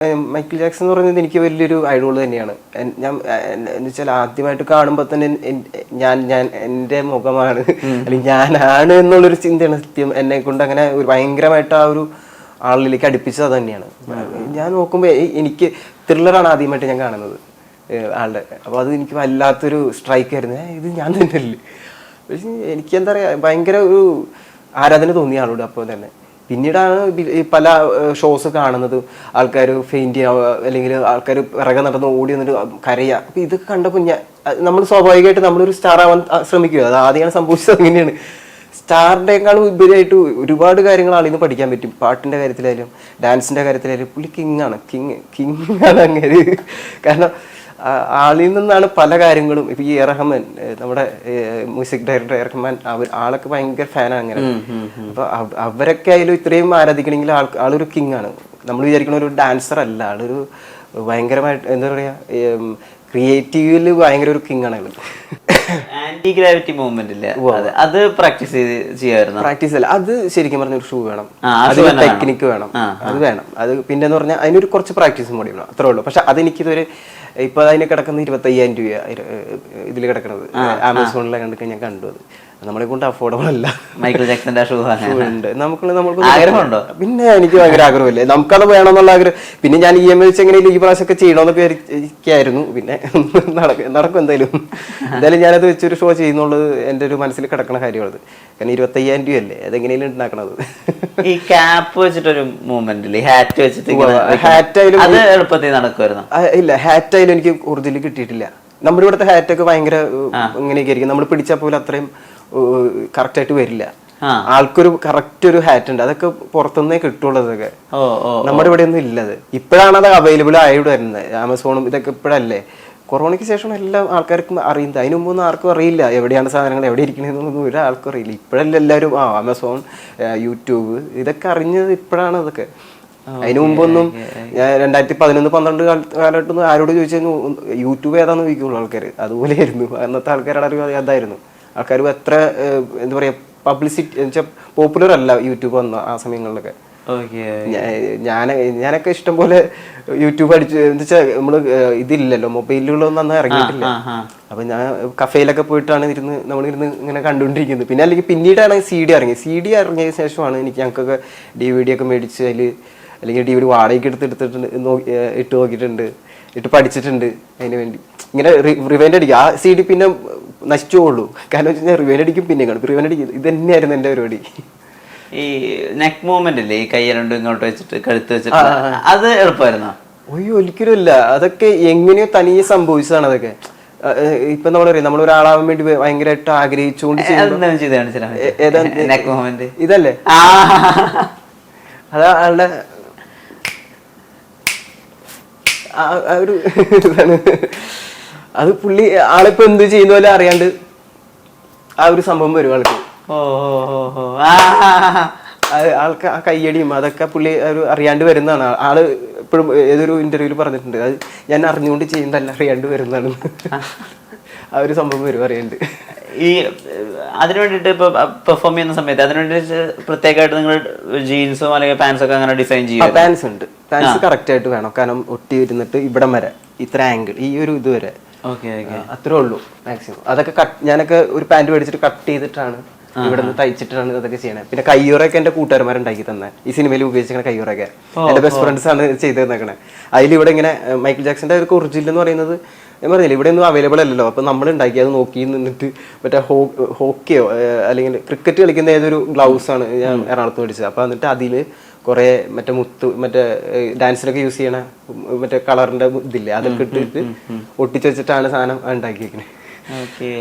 Michael Jackson എന്ന് പറയുന്നത് എനിക്ക് വലിയൊരു ഐഡോൾ തന്നെയാണ്. ഞാൻ എന്ന് വെച്ചാൽ ആദ്യമായിട്ട് കാണുമ്പോൾ തന്നെ ഞാൻ എൻ്റെ മുഖമാണ് അല്ലെങ്കിൽ ഞാനാണ് എന്നുള്ളൊരു ചിന്തയാണ് സത്യം എന്നെ കൊണ്ട് അങ്ങനെ ഒരു ഭയങ്കരമായിട്ട് ആ ഒരു ആളിലേക്ക് അടുപ്പിച്ചത് തന്നെയാണ്. ഞാൻ നോക്കുമ്പോൾ എനിക്ക് ത്രില്ലറാണ് ആദ്യമായിട്ട് ഞാൻ കാണുന്നത് ആളുടെ. അപ്പോൾ അത് എനിക്ക് വല്ലാത്തൊരു സ്ട്രൈക്ക് ആയിരുന്നു. ഇത് ഞാൻ തന്നെയല്ലേ. പക്ഷേ എനിക്ക് എന്താ പറയുക ഭയങ്കര ഒരു ആരാധന തോന്നിയ ആളോട്. അപ്പോൾ തന്നെ പിന്നീടാണ് പല ഷോസ് കാണുന്നത്, ആൾക്കാർ ഫെയിൻറ്റ് ചെയ്യുക അല്ലെങ്കിൽ ആൾക്കാർ പിറകെ നടന്ന് ഓടി വന്നിട്ട് കരയുക. അപ്പോൾ ഇതൊക്കെ കണ്ടപ്പോൾ നമ്മൾ സ്വാഭാവികമായിട്ട് നമ്മളൊരു സ്റ്റാർ ആവാൻ ശ്രമിക്കുക. അത് ആദ്യമാണ് സംഭവിച്ചത്. അങ്ങനെയാണ്. സ്റ്റാറിൻ്റെക്കാളും ഉപരിയായിട്ട് ഒരുപാട് കാര്യങ്ങൾ ആളിൽ നിന്ന് പഠിക്കാൻ പറ്റും. പാട്ടിൻ്റെ കാര്യത്തിലായാലും ഡാൻസിൻ്റെ കാര്യത്തിലായാലും പുള്ളി കിങ്ങാണ്. കിങ്ങാണ് അങ്ങനെ. കാരണം ആളിൽ നിന്നാണ് പല കാര്യങ്ങളും. ഇപ്പം ഈ റഹ്മാൻ, നമ്മുടെ മ്യൂസിക് ഡയറക്ടർ റഹ്മാൻ, ആളൊക്കെ ഭയങ്കര ഫാനാണ് അങ്ങനെ. അപ്പൊ അവരൊക്കെ ആയാലും ഇത്രയും ആരാധിക്കണമെങ്കിൽ ആളൊരു കിങ് ആണ്. നമ്മൾ വിചാരിക്കണ ഒരു ഡാൻസർ അല്ല, ആളൊരു ഭയങ്കരമായിട്ട് എന്താ പറയാ ക്രിയേറ്റീവില് ഭയങ്കര ഒരു കിങ് ആണ് ആള്. ആന്റി ഗ്രാവിറ്റി മൂവ്മെന്റ് ഇല്ല, അത് പ്രാക്ടീസ് ചെയ്യായിരുന്നു. പ്രാക്ടീസ് അല്ല, അത് ശരിക്കും പറഞ്ഞ ഒരു ഷൂ വേണം, ടെക്നിക്ക് വേണം, അത് വേണം. അത് പിന്നെന്ന് പറഞ്ഞാൽ അതിനൊരു കുറച്ച് പ്രാക്ടീസും കൂടി വേണം, അത്രേ ഉള്ളൂ. പക്ഷെ അതെനിക്കിതൊരു ഇപ്പൊ അതിന് കിടക്കുന്ന 25,000 രൂപ ഇതിൽ കിടക്കുന്നത് ആമസോണിലെ കണ്ടിട്ട് ഞാൻ കണ്ടു. അത് നമ്മളെ കൊണ്ട് അഫോർഡബിൾ അല്ല. മൈക്കിൾ ജാക്സന്റെ ഷൂ ഉണ്ട്. നമുക്ക് ആഗ്രഹമുണ്ടോ? പിന്നെ എനിക്ക് ഭയങ്കര ആഗ്രഹമില്ലേ, നമുക്കത് വേണമെന്നുള്ള ആഗ്രഹം. പിന്നെ ഞാൻ വെച്ച് എങ്ങനെയും ഈ പ്രാവശ്യമൊക്കെ ചെയ്യണമെന്നൊക്കെ വിചാരിക്കായിരുന്നു. പിന്നെ നടക്കും എന്തായാലും. ഞാനത് വെച്ചൊരു ഷോ ചെയ്യുന്നുള്ളത് എൻ്റെ ഒരു മനസ്സിൽ കിടക്കണ കാര്യമാണത്. കാരണം 25,000 രൂപയല്ലേ, അതെങ്ങനെയും ഉണ്ടാക്കണത്. ഈ ക്യാപ്പ് വെച്ചിട്ടൊരു മൂവ്മെന്റ് ഇല്ലേ, ഹാറ്റ് വെച്ചിട്ട് ഹാറ്റായാലും അത് എളുപ്പത്തിൽ നടക്കുമായിരുന്നു. ഇല്ല, ഹാറ്റായാലും എനിക്ക് ഒറിജിനൽ കിട്ടിയിട്ടില്ല. നമ്മുടെ ഇവിടുത്തെ ഹാറ്റൊക്കെ ഭയങ്കര ഇങ്ങനെയൊക്കെ ആയിരിക്കും, നമ്മൾ പിടിച്ചാൽ പോലും അത്രയും കറക്റ്റ് ആയിട്ട് വരില്ല. ആൾക്കൊരു കറക്റ്റ് ഒരു ഹാറ്റ് ഉണ്ട്, അതൊക്കെ പുറത്തുനിന്നേ കിട്ടുള്ളൂ. അതൊക്കെ നമ്മുടെ ഇവിടെ ഒന്നും ഇല്ലത്. ഇപ്പോഴാണ് അത് അവൈലബിൾ ആയിട്ട് വരുന്നത്, ആമസോണും ഇതൊക്കെ ഇപ്പോഴല്ലേ. കൊറോണയ്ക്ക് ശേഷം എല്ലാ ആൾക്കാർക്കും അറിയുന്നത്. അതിന് മുമ്പൊന്നും ആർക്കും അറിയില്ല എവിടെയാണ് സാധനങ്ങൾ, എവിടെ ഇരിക്കണമെന്നൊന്നും ഒരാൾക്കും അറിയില്ല. ഇപ്പോഴല്ലേ എല്ലാവരും ആമസോൺ, യൂട്യൂബ് ഇതൊക്കെ അറിഞ്ഞത് ഇപ്പോഴാണ്. അതൊക്കെ അതിന് മുമ്പൊന്നും 2011-12 കാലഘട്ടമൊന്നും ആരോട് ചോദിച്ചാൽ യൂട്യൂബ് ഏതാന്ന് ചോദിക്കുള്ളൂ ആൾക്കാർ. അതുപോലെയായിരുന്നു അന്നത്തെ ആൾക്കാരുടെ. അതായിരുന്നു ആൾക്കാർ എത്ര എന്താ പറയാ പബ്ലിസിറ്റി വെച്ചാൽ പോപ്പുലർ അല്ല യൂട്യൂബ് വന്ന ആ സമയങ്ങളിലൊക്കെ. ഞാനൊക്കെ ഇഷ്ടം പോലെ യൂട്യൂബ് അടിച്ച് എന്താ വെച്ചാൽ നമ്മള് ഇതില്ലല്ലോ, മൊബൈലുകളൊന്നും അന്ന് ഇറങ്ങിയിട്ടില്ല. അപ്പൊ ഞാൻ കഫേയിലൊക്കെ പോയിട്ടാണ് നമ്മളിരുന്ന് ഇങ്ങനെ കണ്ടുകൊണ്ടിരിക്കുന്നത്. പിന്നെ അല്ലെങ്കിൽ പിന്നീടാണ് CD ഇറങ്ങിയ ശേഷമാണ് ഞങ്ങൾക്കൊക്കെ DVD ഒക്കെ മേടിച്ച് അല്ലെങ്കിൽ DVD വാടകയ്ക്ക് എടുത്തിട്ടുണ്ട്, ഇട്ട് നോക്കിയിട്ടുണ്ട്, ഇട്ട് പഠിച്ചിട്ടുണ്ട്. അതിന് വേണ്ടി ഇങ്ങനെ റിവൈൻഡ് അടിക്കും. ആ CD പിന്നെ നശിച്ചു പോകുള്ളൂ. കാരണം വെച്ച് കഴിഞ്ഞാൽ റിവൈൻഡ് അടിക്കും, പിന്നെ കാണും, റിവൈൻഡ് അടിക്കും. ഇത് തന്നെയായിരുന്നു എൻ്റെ പരിപാടി. ഈ നെക്ക് മൂവ്മെന്റ് ഇല്ലേ, ഈ കൈ രണ്ടും ഇങ്ങോട്ട് വെച്ചിട്ട് കഴുത്ത് വെച്ചിട്ട്, അത് എളുപ്പമായിരുന്നോ? ഒയ്യോ, ഒരിക്കലും ഇല്ല. അതൊക്കെ എങ്ങനെയോ തനിയെ സംഭവിച്ചതാണ്. അതൊക്കെ ഇപ്പൊ നമ്മൾ പറയും, നമ്മൾ ഒരാളാവാൻ വേണ്ടി ഭയങ്കരമായിട്ട് ആഗ്രഹിച്ചുകൊണ്ട് ഇതല്ലേ, അതാ ആളുടെ ഒരു ഇതാണ്. അത് പുള്ളി ആളിപ്പോ എന്ത് ചെയ്യുന്ന പോലെ അറിയാണ്ട് ആ ഒരു സംഭവം വരും ആൾക്ക്. ആൾക്ക് ആ കയ്യടിയും അതൊക്കെ പുള്ളി ഒരു അറിയാണ്ട് വരുന്നതാണ്. ആള് എപ്പോഴും ഏതൊരു ഇന്റർവ്യൂവിൽ പറഞ്ഞിട്ടുണ്ട്, അത് ഞാൻ അറിഞ്ഞുകൊണ്ട് ചെയ്യുന്നതല്ല, അറിയാണ്ട് വരുന്നതാണ്. ആ ഒരു സംഭവം വരും അറിയാണ്ട്. ഈ അതിനു വേണ്ടിട്ട് ഇപ്പൊ പെർഫോം ചെയ്യുന്ന സമയത്ത് അതിനു വേണ്ടി പ്രത്യേകമായിട്ട് നിങ്ങൾ ജീൻസും അല്ലെങ്കിൽ പാൻസ് ഒക്കെ അങ്ങനെ ഡിസൈൻ ചെയ്യും? പാൻസ് ഉണ്ട്, പാൻസ് കറക്റ്റ് ആയിട്ട് വേണം. കാരണം ഒട്ടി ഇരുന്നിട്ട് ഇവിടം വരെ ഇത്ര ആംഗിൾ, ഈ ഒരു ഇത് വരെ, അത്രേ ഉള്ളൂ മാക്സിമം. അതൊക്കെ ഞാനൊക്കെ ഒരു പാന്റ് മേടിച്ചിട്ട് കട്ട് ചെയ്തിട്ടാണ് ഇവിടെ നിന്ന് തയ്ച്ചിട്ടാണ് അതൊക്കെ ചെയ്യണത്. പിന്നെ കയ്യൂറൊക്കെ എന്റെ കൂട്ടുകാരന്മാരുണ്ടാക്കി തന്നെ, ഈ സിനിമയിൽ ഉപയോഗിച്ചിരിക്കുന്ന കയ്യൂറൊക്കെ എന്റെ ബെസ്റ്റ് ഫ്രണ്ട്സ് ആണ് ചെയ്ത് തന്നേക്കണേ. അതിലിവിടെ ഇങ്ങനെ മൈക്കിൾ ജാക്സന്റെ ഒരു ഒറിജിനൽ എന്ന് പറയുന്നത് ഞാൻ പറഞ്ഞില്ല, ഇവിടെ ഒന്നും അവൈലബിൾ അല്ലല്ലോ. അപ്പൊ നമ്മൾ ഉണ്ടാക്കി അത് നോക്കി നിന്നിട്ട് മറ്റേ ഹോക്കിയോ അല്ലെങ്കിൽ ക്രിക്കറ്റ് കളിക്കുന്ന ഏതൊരു ഗ്ലൗസ് ആണ് ഞാൻ എറണാകുളത്ത് മേടിച്ചത്. അപ്പൊ എന്നിട്ട് അതില് കുറെ മറ്റേ ഡാൻസിനൊക്കെ യൂസ് ചെയ്യണ മറ്റേ കളറിന്റെ ഇതില്ലേ, അതൊക്കെ ഇട്ടിട്ട് ഒട്ടിച്ച് വെച്ചിട്ടാണ് സാധനം ഉണ്ടാക്കിയിരിക്കുന്നത്.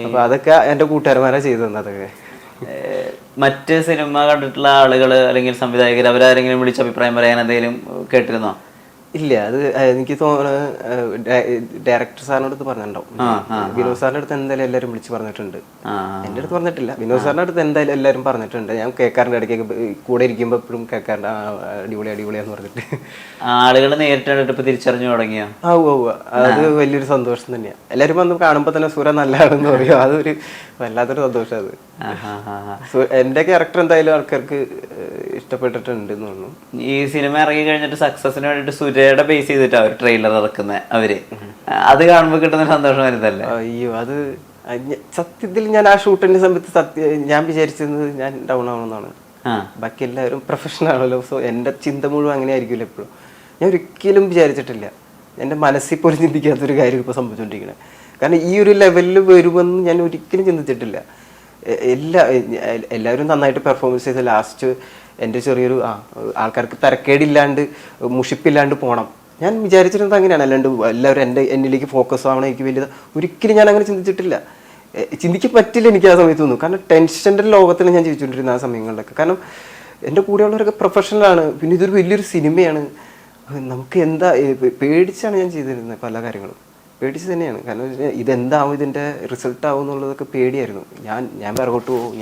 അപ്പൊ അതൊക്കെ എന്റെ കൂട്ടുകാരന്മാരാ ചെയ്തു തന്നെ. അതൊക്കെ മറ്റ് സിനിമ കണ്ടിട്ടുള്ള ആളുകൾ അല്ലെങ്കിൽ സംവിധായകർ അവരാരെങ്കിലും വിളിച്ച് അഭിപ്രായം പറയാൻ എന്തെങ്കിലും കേട്ടിരുന്നോ? ഇല്ല, അത് എനിക്ക് തോന്നുന്നത് ഡയറക്ടർ സാറിന്റെ അടുത്ത് പറഞ്ഞിട്ടുണ്ടാവും. വിനോദ് സാറിന്റെ അടുത്ത് എന്തായാലും എല്ലാവരും വിളിച്ച് പറഞ്ഞിട്ടുണ്ട്. എന്റെ അടുത്ത് പറഞ്ഞിട്ടില്ല, വിനോദ് സാറിന്റെ അടുത്ത് എന്തായാലും എല്ലാവരും പറഞ്ഞിട്ടുണ്ട്. ഞാൻ കേൾക്കാറുണ്ട്, ഇടയ്ക്കൊക്കെ കൂടെ ഇരിക്കുമ്പോ എപ്പോഴും കേൾക്കാറുണ്ട് അടിപൊളിയാന്ന് പറഞ്ഞിട്ട്. ആളുകൾ നേരിട്ട് ഇപ്പൊ തിരിച്ചറിഞ്ഞു തുടങ്ങിയ അത് വലിയൊരു സന്തോഷം തന്നെയാണ്. എല്ലാവരും വന്ന് കാണുമ്പോ തന്നെ സൂര്യ നല്ലതാണെന്ന് പറയും. അതൊരു വല്ലാത്തൊരു സന്തോഷം. അത് എന്റെ ക്യാരക്ടർ എന്തായാലും ആൾക്കാർക്ക് ഇഷ്ടപ്പെട്ടിട്ടുണ്ട് എന്ന് തോന്നുന്നു. ഈ സിനിമ ഇറങ്ങി കഴിഞ്ഞിട്ട് സക്സസിന് വേണ്ടിട്ട് സുരയുടെ ബേസ് ചെയ്തിട്ടാ ഒരു ട്രെയിലർ ഇറക്കുന്നത് അവര്. അത് കാണുമ്പോൾ കിട്ടുന്ന സന്തോഷം വരുന്നതല്ലേ? അയ്യോ, അത് സത്യത്തിൽ ഞാൻ ആ ഷൂട്ടിന്റെ സമയത്ത് ഞാൻ വിചാരിച്ചിരുന്നത് ഞാൻ ഡൗൺ ആവണമെന്നാണ്. ബാക്കി എല്ലാവരും പ്രൊഫഷണൽ ആണല്ലോ. സോ എൻ്റെ ചിന്ത മുഴുവൻ അങ്ങനെ ആയിരിക്കില്ല എപ്പോഴും. ഞാൻ ഒരിക്കലും വിചാരിച്ചിട്ടില്ല, എൻ്റെ മനസ്സിൽ പോലും ചിന്തിക്കാത്തൊരു കാര്യം ഇപ്പോൾ സംഭവിച്ചുകൊണ്ടിരിക്കുന്നത്. കാരണം ഈ ഒരു ലെവലിൽ വരുമെന്ന് ഞാൻ ഒരിക്കലും ചിന്തിച്ചിട്ടില്ല. എല്ലാവരും നന്നായിട്ട് പെർഫോമൻസ് ചെയ്ത് ലാസ്റ്റ് എൻ്റെ ചെറിയൊരു ആൾക്കാർക്ക് തരക്കേടില്ലാണ്ട് മുഷിപ്പില്ലാണ്ട് പോകണം ഞാൻ വിചാരിച്ചിരുന്നത് അങ്ങനെയാണ്. അല്ലാണ്ട് എല്ലാവരും എന്നിലേക്ക് ഫോക്കസ് ആവണം എനിക്ക് വലിയത് ഒരിക്കലും ഞാൻ അങ്ങനെ ചിന്തിച്ചിട്ടില്ല. ചിന്തിക്കാൻ പറ്റില്ല എനിക്ക് ആ സമയത്ത് തോന്നുന്നു. കാരണം ടെൻഷൻ്റെ ലോകത്തിൽ ഞാൻ ജീവിച്ചുകൊണ്ടിരുന്ന ആ സമയങ്ങളിലൊക്കെ. കാരണം എൻ്റെ കൂടെയുള്ളവരൊക്കെ പ്രൊഫഷണലാണ്, പിന്നെ ഇതൊരു വലിയൊരു സിനിമയാണ്. നമുക്ക് എന്താ പേടിച്ചാണ് ഞാൻ ചെയ്തിരുന്നത്, പല കാര്യങ്ങളും പേടിച്ച് തന്നെയാണ്. കാരണം ഇതെന്താവും, ഇതിൻ്റെ റിസൾട്ട് ആവും എന്നുള്ളതൊക്കെ പേടിയായിരുന്നു. ഞാൻ പിറകോട്ട് പോകും,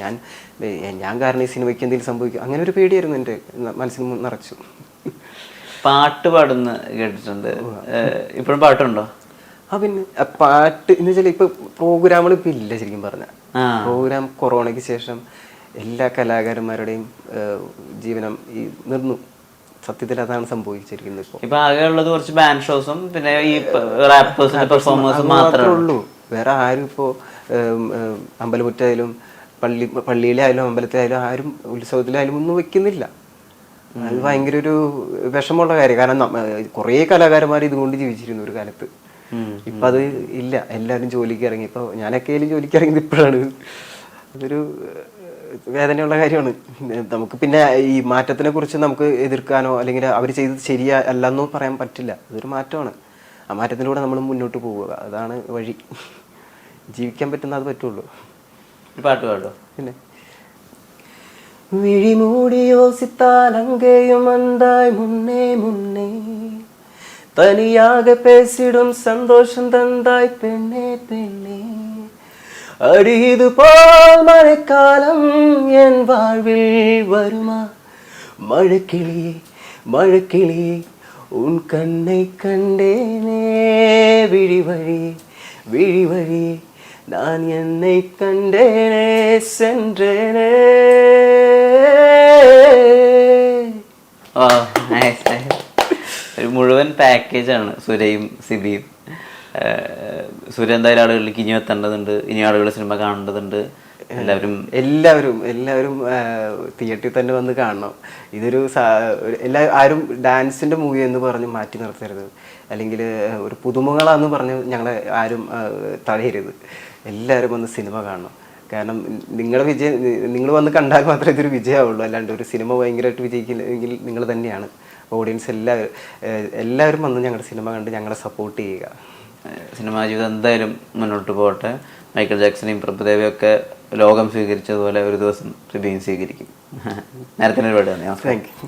ഞാൻ കാരണം ഈ സിനിമയ്ക്ക് എന്തെങ്കിലും സംഭവിക്കും, അങ്ങനെ ഒരു പേടിയായിരുന്നു എൻ്റെ മനസ്സിൽ നിറച്ചു. പാട്ട് പാടുന്ന കേട്ടിട്ടുണ്ട്, ഇപ്പോഴും പാട്ടുണ്ടോ? പിന്നെ പാട്ട് എന്ന് വെച്ചാൽ ഇപ്പൊ പ്രോഗ്രാമുകൾ ഇപ്പൊ ഇല്ല. ശരിക്കും പറഞ്ഞാൽ പ്രോഗ്രാം കൊറോണയ്ക്ക് ശേഷം എല്ലാ കലാകാരന്മാരുടെയും ജീവനം ഈ നിർന്നു. സത്യത്തിൽ അതാണ് സംഭവിച്ചിരിക്കുന്നത്. ഇപ്പൊ ആകെ ഉള്ളത് കുറച്ച് ബാൻഡ് ഷോസും പിന്നെ ഈ റാപ്പേഴ്സിന്റെ പെർഫോമൻസും മാത്രമേ ഉള്ളൂ. വേറെ ആരും ഇപ്പോ അമ്പലമുറ്റായാലും പള്ളിയിലായാലും അമ്പലത്തിലായാലും ആരും ഉത്സവത്തിലായാലും ഒന്നും വെക്കുന്നില്ല. അത് ഭയങ്കര ഒരു വിഷമമുള്ള കാര്യം. കാരണം കുറേ കലാകാരന്മാർ ഇതുകൊണ്ട് ജീവിച്ചിരുന്നു ഒരു കാലത്ത്. ഇപ്പൊ അത് ഇല്ല, എല്ലാവരും ജോലിക്ക് ഇറങ്ങി. ഇപ്പൊ ഞാനൊക്കെ ജോലിക്ക് ഇറങ്ങിയത് ഇപ്പോഴാണ്. അതൊരു വേദനയുള്ള കാര്യമാണ് നമുക്ക്. പിന്നെ ഈ മാറ്റത്തിനെ കുറിച്ച് നമുക്ക് എതിർക്കാനോ അല്ലെങ്കിൽ അവർ ചെയ്തത് ശരിയല്ലെന്നോ പറയാൻ പറ്റില്ല. അതൊരു മാറ്റമാണ്. ആ മാറ്റത്തിലൂടെ നമ്മൾ മുന്നോട്ട് പോവുക, അതാണ് വഴി. ജീവിക്കാൻ പറ്റുന്ന അത് പറ്റുള്ളൂ. പാട്ട് പാടോ? പിന്നെ വിഴിമൂടിയോ സിത്താലങ്കയും അന്തായ് മുന്നേ മുന്നേ തനിയാകെ പേസിടും സന്തോഷം തന്തായ് പെണ്ണേ പെണ്ണേ അടിയതുപോൽ മഴക്കാലം എൻ വാഴ്വിൽ വരുമാ മഴക്കിളിയെ മഴക്കിളിയെ ഉൻ കണ്ണை കണ്ടേനേ വിഴി വഴിയെ വിഴി വഴിയെ நான் என்னை கண்டேனே சென்றேனே. ഒരു മുഴുവൻ പാക്കേജാണ് സുരയും സിബിയും. സുര എന്തായാലും ആളുകളിലേക്ക് ഇനി എത്തേണ്ടതുണ്ട്, ഇനി ആളുകൾ സിനിമ കാണേണ്ടതുണ്ട്. എല്ലാവരും തിയേറ്ററിൽ തന്നെ വന്ന് കാണണം. ഇതൊരു ആരും ഡാൻസിന്റെ മൂവി എന്ന് പറഞ്ഞ് മാറ്റി നിർത്തരുത്, അല്ലെങ്കിൽ ഒരു പുതുമുകളാന്ന് പറഞ്ഞ് ഞങ്ങളെ ആരും തടയരുത്. എല്ലാവരും വന്ന് സിനിമ കാണണം. കാരണം നിങ്ങളുടെ വിജയം നിങ്ങൾ വന്ന് കണ്ടാൽ മാത്രമേ ഇതൊരു വിജയമാവുള്ളൂ. അല്ലാണ്ട് ഒരു സിനിമ ഭയങ്കരമായിട്ട് വിജയിക്കില്ലെങ്കിൽ നിങ്ങൾ തന്നെയാണ്. ഓഡിയൻസ് എല്ലാവരും വന്ന് ഞങ്ങളുടെ സിനിമ കണ്ട് ഞങ്ങളെ സപ്പോർട്ട് ചെയ്യുക. സിനിമാ ജീവിതം എന്തായാലും മുന്നോട്ട് പോകട്ടെ. മൈക്കിൾ ജാക്സനെയും പ്രഭുദേവയും ഒക്കെ ലോകം സ്വീകരിച്ചതുപോലെ ഒരു ദിവസം സിബിയും സ്വീകരിക്കും. നേരത്തെ ഒരുപാട് നന്ദി. Thank you.